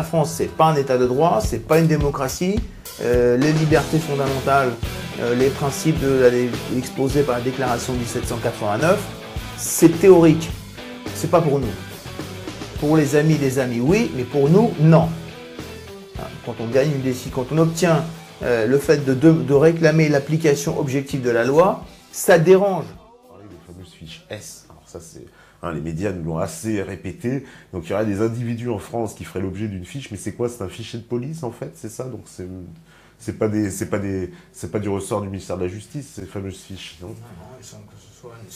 La France, c'est pas un état de droit, c'est pas une démocratie. Les libertés fondamentales, les principes exposés par la déclaration de 1789, c'est théorique. C'est pas pour nous. Pour les amis des amis, oui, mais pour nous, non. Quand on gagne une décision, quand on obtient le fait de réclamer l'application objective de la loi, ça dérange. On parlait des fameuses fiches S. Alors ça, c'est, les médias nous l'ont assez répété. Donc il y aurait des individus en France qui feraient l'objet d'une fiche, mais c'est quoi? C'est un fichier de police en fait, c'est ça? Donc c'est pas du ressort du ministère de la Justice, ces fameuses fiches, non? Non, il semble que ce soit une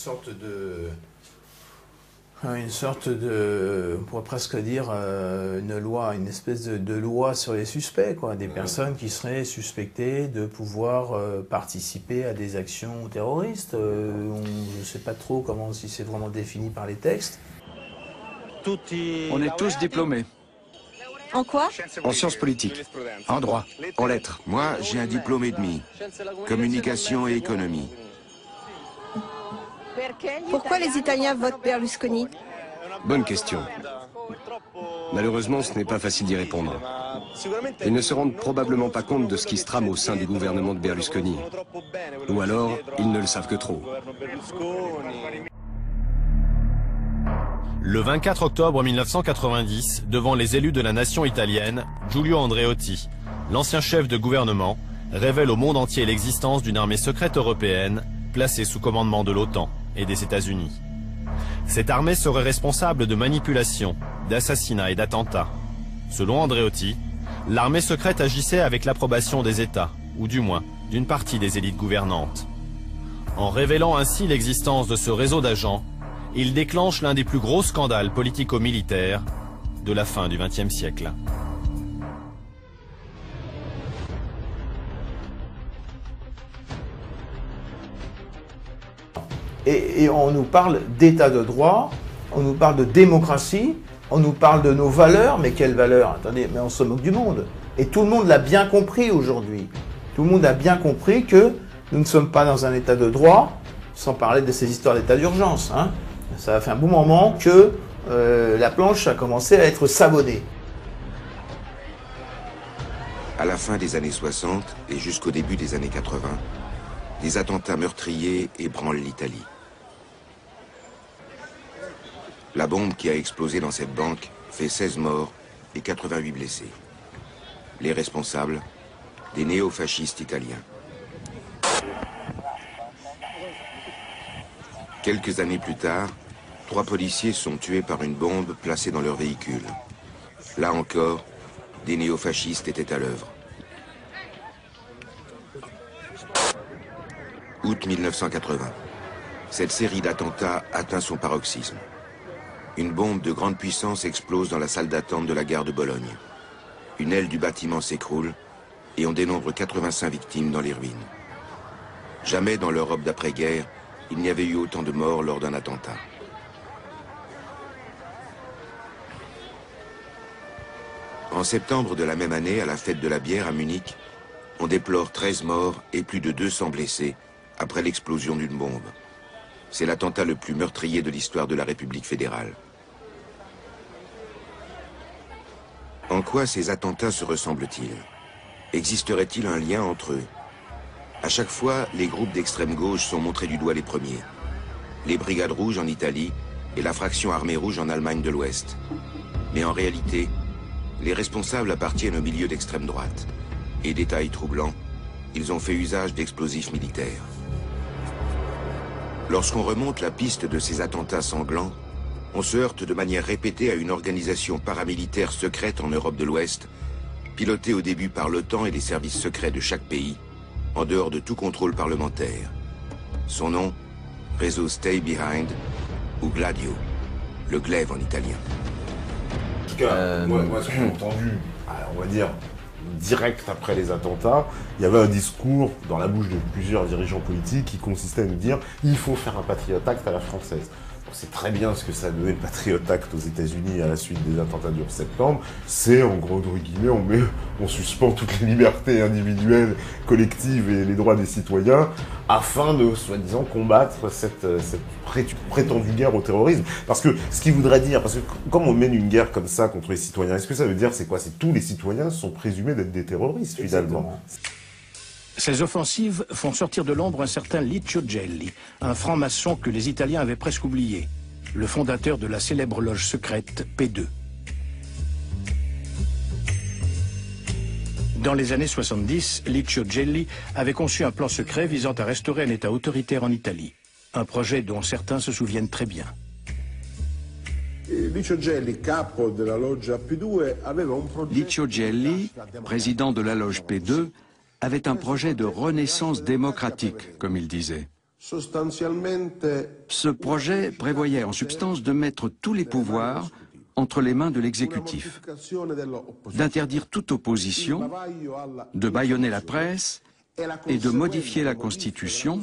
sorte de, on pourrait presque dire une loi, une espèce de loi sur les suspects, quoi. Des personnes qui seraient suspectées de pouvoir participer à des actions terroristes. Je ne sais pas trop comment, si c'est vraiment défini par les textes. On est tous diplômés. En quoi? En sciences politiques, en droit, en lettres. Moi, j'ai un diplôme et demi. Communication et économie. Pourquoi les Italiens votent Berlusconi? Bonne question. Malheureusement, ce n'est pas facile d'y répondre. Ils ne se rendent probablement pas compte de ce qui se trame au sein du gouvernement de Berlusconi. Ou alors, ils ne le savent que trop. Le 24 octobre 1990, devant les élus de la nation italienne, Giulio Andreotti, l'ancien chef de gouvernement, révèle au monde entier l'existence d'une armée secrète européenne placée sous commandement de l'OTAN et des États-Unis. Cette armée serait responsable de manipulations, d'assassinats et d'attentats. Selon Andreotti, l'armée secrète agissait avec l'approbation des États, ou du moins d'une partie des élites gouvernantes. En révélant ainsi l'existence de ce réseau d'agents, il déclenche l'un des plus gros scandales politico-militaires de la fin du XXe siècle. Et on nous parle d'état de droit, on nous parle de démocratie, on nous parle de nos valeurs, mais quelles valeurs? Attendez, mais on se moque du monde. Et tout le monde l'a bien compris aujourd'hui. Tout le monde a bien compris que nous ne sommes pas dans un état de droit, sans parler de ces histoires d'état d'urgence, hein. Ça a fait un bon moment que la planche a commencé à être savonnée. À la fin des années 60 et jusqu'au début des années 80, des attentats meurtriers ébranlent l'Italie. La bombe qui a explosé dans cette banque fait 16 morts et 88 blessés. Les responsables, des néofascistes italiens. Quelques années plus tard, 3 policiers sont tués par une bombe placée dans leur véhicule. Là encore, des néofascistes étaient à l'œuvre. Août 1980. Cette série d'attentats atteint son paroxysme. Une bombe de grande puissance explose dans la salle d'attente de la gare de Bologne. Une aile du bâtiment s'écroule et on dénombre 85 victimes dans les ruines. Jamais dans l'Europe d'après-guerre, il n'y avait eu autant de morts lors d'un attentat. En septembre de la même année, à la fête de la bière à Munich, on déplore 13 morts et plus de 200 blessés après l'explosion d'une bombe. C'est l'attentat le plus meurtrier de l'histoire de la République fédérale. En quoi ces attentats se ressemblent-ils? Existerait-il un lien entre eux? À chaque fois, les groupes d'extrême gauche sont montrés du doigt les premiers. Les Brigades rouges en Italie et la fraction armée rouge en Allemagne de l'Ouest. Mais en réalité, les responsables appartiennent au milieu d'extrême droite. Et détail troublant, ils ont fait usage d'explosifs militaires. Lorsqu'on remonte la piste de ces attentats sanglants, on se heurte de manière répétée à une organisation paramilitaire secrète en Europe de l'Ouest, pilotée au début par l'OTAN et les services secrets de chaque pays, en dehors de tout contrôle parlementaire. Son nom, réseau Stay Behind, ou Gladio, le glaive en italien. En tout cas, moi ce que j'ai entendu, on va dire, direct après les attentats, il y avait un discours dans la bouche de plusieurs dirigeants politiques qui consistait à nous dire « il faut faire un Patriot Act à la française ». On sait très bien ce que ça a donné le Patriot Act aux États-Unis à la suite des attentats du 11 septembre. C'est, en gros, entre guillemets, on suspend toutes les libertés individuelles, collectives et les droits des citoyens afin de, soi-disant, combattre cette prétendue guerre au terrorisme. Parce que, ce qui voudrait dire, parce que comme on mène une guerre comme ça contre les citoyens, est-ce que ça veut dire, c'est quoi? C'est tous les citoyens sont présumés d'être des terroristes, finalement. Ces offensives font sortir de l'ombre un certain Licio Gelli, un franc-maçon que les Italiens avaient presque oublié, le fondateur de la célèbre loge secrète P2. Dans les années 70, Licio Gelli avait conçu un plan secret visant à restaurer un État autoritaire en Italie, un projet dont certains se souviennent très bien. Licio Gelli, président de la loge P2, avait un projet de renaissance démocratique, comme il disait. Ce projet prévoyait en substance de mettre tous les pouvoirs entre les mains de l'exécutif, d'interdire toute opposition, de bâillonner la presse et de modifier la Constitution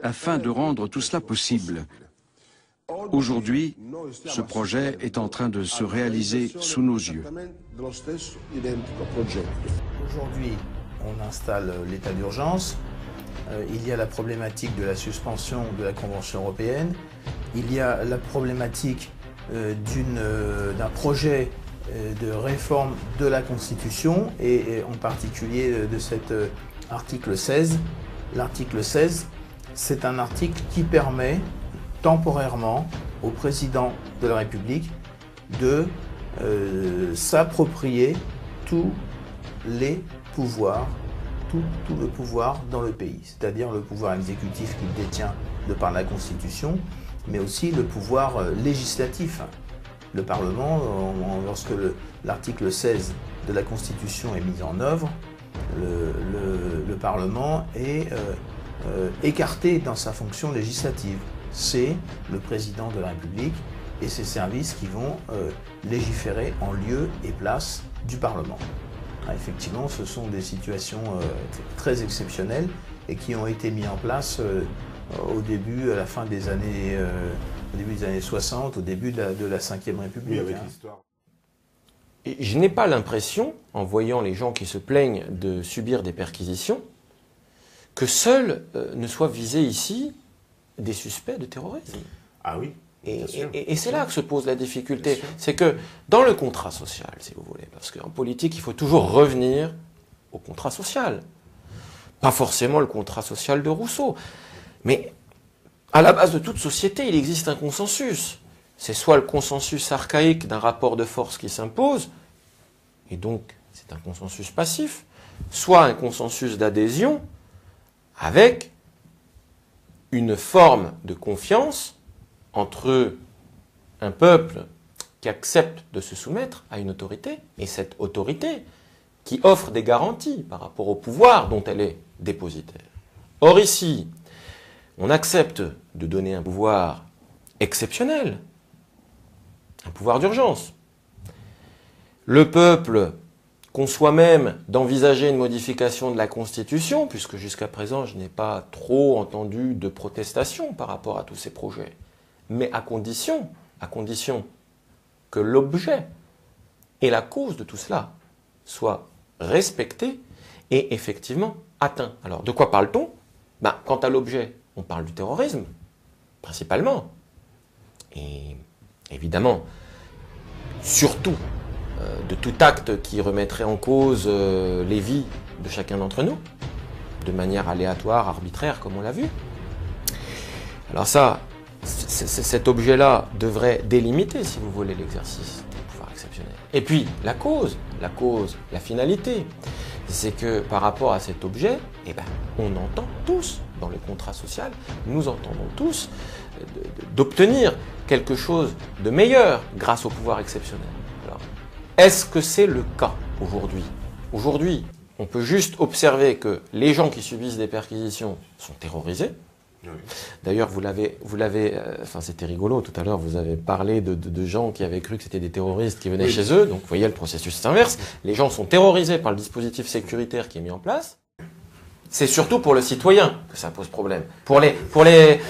afin de rendre tout cela possible. Aujourd'hui, ce projet est en train de se réaliser sous nos yeux. Aujourd'hui, on installe l'état d'urgence. Il y a la problématique de la suspension de la Convention européenne. Il y a la problématique d'un projet de réforme de la Constitution et en particulier de cet article 16. L'article 16, c'est un article qui permet temporairement au président de la République de s'approprier tous les pouvoirs, tout le pouvoir dans le pays, c'est-à-dire le pouvoir exécutif qu'il détient de par la Constitution, mais aussi le pouvoir législatif. Le Parlement, lorsque l'article 16 de la Constitution est mis en œuvre, le Parlement est écarté dans sa fonction législative. C'est le président de la République et ses services qui vont légiférer en lieu et place du Parlement. Effectivement, ce sont des situations très exceptionnelles et qui ont été mises en place au début, à la fin des années, au début des années 60, au début de la Ve République. Oui, avec l'histoire. Et je n'ai pas l'impression, en voyant les gens qui se plaignent de subir des perquisitions, que seuls ne soient visés ici des suspects de terrorisme. Ah oui. Et c'est là que se pose la difficulté. C'est que dans le contrat social, si vous voulez, parce qu'en politique, il faut toujours revenir au contrat social. Pas forcément le contrat social de Rousseau. Mais à la base de toute société, il existe un consensus. C'est soit le consensus archaïque d'un rapport de force qui s'impose, et donc c'est un consensus passif, soit un consensus d'adhésion avec une forme de confiance entre un peuple qui accepte de se soumettre à une autorité, et cette autorité qui offre des garanties par rapport au pouvoir dont elle est dépositaire. Or ici, on accepte de donner un pouvoir exceptionnel, un pouvoir d'urgence. Le peuple conçoit même d'envisager une modification de la Constitution, puisque jusqu'à présent je n'ai pas trop entendu de protestation par rapport à tous ces projets. Mais à condition que l'objet et la cause de tout cela soient respectés et effectivement atteints. Alors, de quoi parle-t-on? Quant à l'objet, on parle du terrorisme, principalement. Et évidemment, surtout, de tout acte qui remettrait en cause les vies de chacun d'entre nous, de manière aléatoire, arbitraire, comme on l'a vu. Alors ça, cet objet-là devrait délimiter, si vous voulez, l'exercice des pouvoirs exceptionnels. Et puis, la cause, la finalité, c'est que par rapport à cet objet, on entend tous, dans le contrat social, nous entendons tous d'obtenir quelque chose de meilleur grâce au pouvoir exceptionnel. Alors, est-ce que c'est le cas aujourd'hui? Aujourd'hui, on peut juste observer que les gens qui subissent des perquisitions sont terrorisés. Oui. D'ailleurs, vous l'avez, c'était rigolo, tout à l'heure, vous avez parlé de gens qui avaient cru que c'était des terroristes qui venaient chez eux, donc vous voyez, le processus s'inverse. Les gens sont terrorisés par le dispositif sécuritaire qui est mis en place. C'est surtout pour le citoyen que ça pose problème. Pour les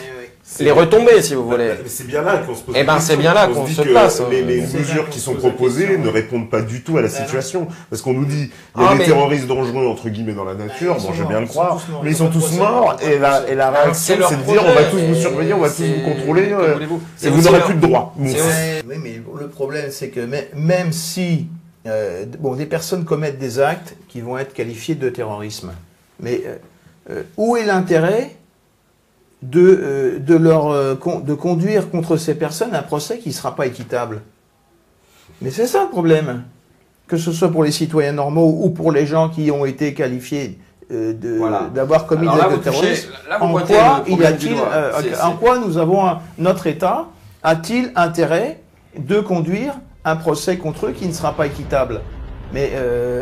les retombées, si vous voulez. C'est bien là qu'on se pose. Eh ben, c'est bien là qu'on se place. Les mesures qui sont proposées ne répondent pas du tout à la situation. Parce qu'on nous dit, il y a des terroristes dangereux, entre guillemets, dans la nature. Bon, je veux bien le croire. Mais ils sont tous morts. Et la réaction, c'est de dire, on va tous vous surveiller, on va tous vous contrôler. Et vous n'aurez plus de droits. Oui, mais le problème, c'est que même si des personnes commettent des actes qui vont être qualifiés de terrorisme, mais où est l'intérêt de conduire contre ces personnes un procès qui ne sera pas équitable? Mais c'est ça le problème. Que ce soit pour les citoyens normaux ou pour les gens qui ont été qualifiés d'avoir commis des actes de terrorisme, en quoi nous avons notre État a-t-il intérêt de conduire un procès contre eux qui ne sera pas équitable? Mais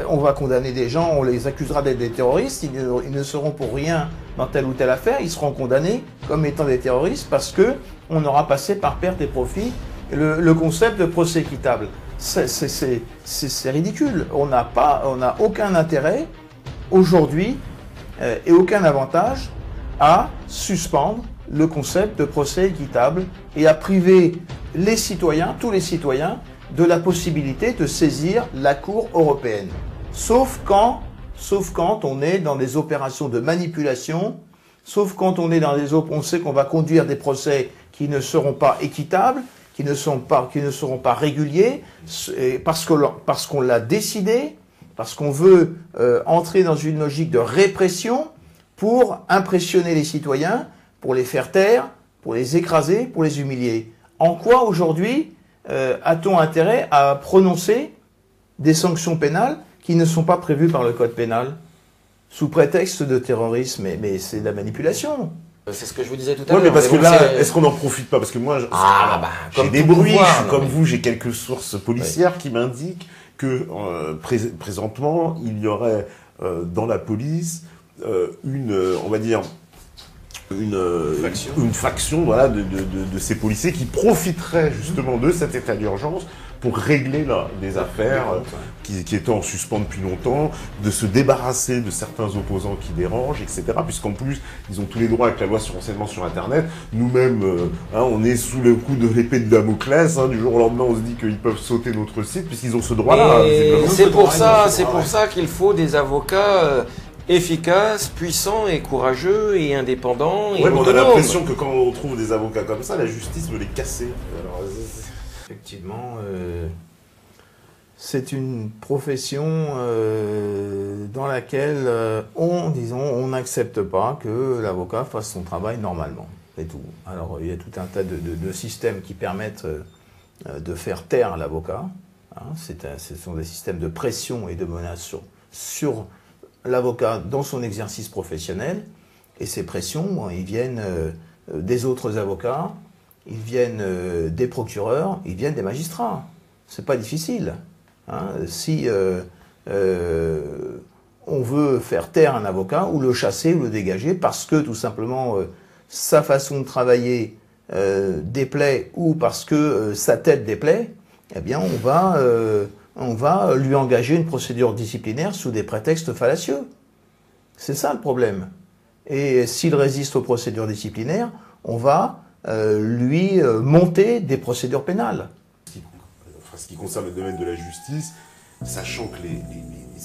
on va condamner des gens, on les accusera d'être des terroristes, ils ne seront pour rien dans telle ou telle affaire, ils seront condamnés comme étant des terroristes parce que on aura passé par perte et profit le concept de procès équitable. C'est ridicule. On n'a aucun intérêt aujourd'hui et aucun avantage à suspendre le concept de procès équitable et à priver les citoyens, tous les citoyens, de la possibilité de saisir la Cour européenne. Sauf quand on est dans des opérations de manipulation, sauf quand on est dans on sait qu'on va conduire des procès qui ne seront pas équitables, qui ne seront pas réguliers, parce qu'on l'a décidé, parce qu'on veut entrer dans une logique de répression pour impressionner les citoyens, pour les faire taire, pour les écraser, pour les humilier. En quoi aujourd'hui a-t-on intérêt à prononcer des sanctions pénales qui ne sont pas prévues par le code pénal sous prétexte de terrorisme? Mais c'est de la manipulation. C'est ce que je vous disais tout à l'heure. Oui, mais parce que là, est-ce qu'on n'en profite pas? Parce que moi, j'ai des bruits, je suis comme vous, j'ai quelques sources policières qui m'indiquent que présentement, il y aurait dans la police on va dire, une faction voilà, de ces policiers qui profiteraient justement de cet état d'urgence pour régler des affaires qui étaient en suspens depuis longtemps, de se débarrasser de certains opposants qui dérangent, etc. Puisqu'en plus, ils ont tous les droits avec la loi sur renseignement sur Internet. Nous-mêmes, on est sous le coup de l'épée de Damoclès. Du jour au lendemain, on se dit qu'ils peuvent sauter notre site puisqu'ils ont ce droit-là. C'est pour ça qu'il faut des avocats efficaces, puissants et courageux et indépendants. Oui, mais on a l'impression que quand on trouve des avocats comme ça, la justice veut les casser. Alors, effectivement, c'est une profession dans laquelle on n'accepte pas que l'avocat fasse son travail normalement. C'est tout. Alors, il y a tout un tas de systèmes qui permettent de faire taire l'avocat. Ce sont des systèmes de pression et de menace sur l'avocat dans son exercice professionnel, et ces pressions, ils viennent des autres avocats, ils viennent des procureurs, ils viennent des magistrats. C'est pas difficile. Si on veut faire taire un avocat, ou le chasser, ou le dégager, parce que tout simplement sa façon de travailler déplaît, ou parce que sa tête déplaît, eh bien on va lui engager une procédure disciplinaire sous des prétextes fallacieux. C'est ça le problème. Et s'il résiste aux procédures disciplinaires, on va lui monter des procédures pénales. Ce qui concerne le domaine de la justice, sachant que les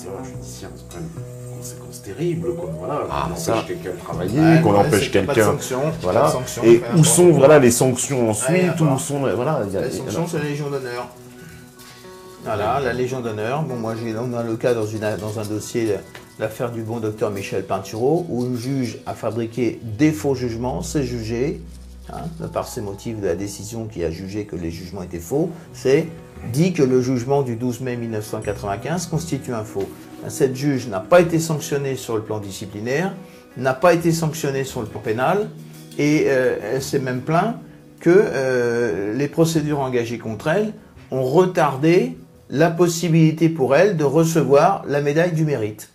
erreurs judiciaires ont quand même des conséquences terribles, quoi. Voilà, qu'on empêche quelqu'un de travailler, qu'on empêche quelqu'un. Voilà. Et où sont les sanctions ensuite? Où sont les sanctions, c'est la Légion d'honneur. Voilà, la Légion d'honneur. Bon, moi, on a le cas dans un dossier, l'affaire du bon docteur Michel Pinturo, où le juge a fabriqué des faux jugements, c'est jugé, par ces motifs de la décision qui a jugé que les jugements étaient faux, c'est dit que le jugement du 12 mai 1995 constitue un faux. Cette juge n'a pas été sanctionnée sur le plan disciplinaire, n'a pas été sanctionnée sur le plan pénal, et elle s'est même plaint que les procédures engagées contre elle ont retardé la possibilité pour elle de recevoir la médaille du mérite.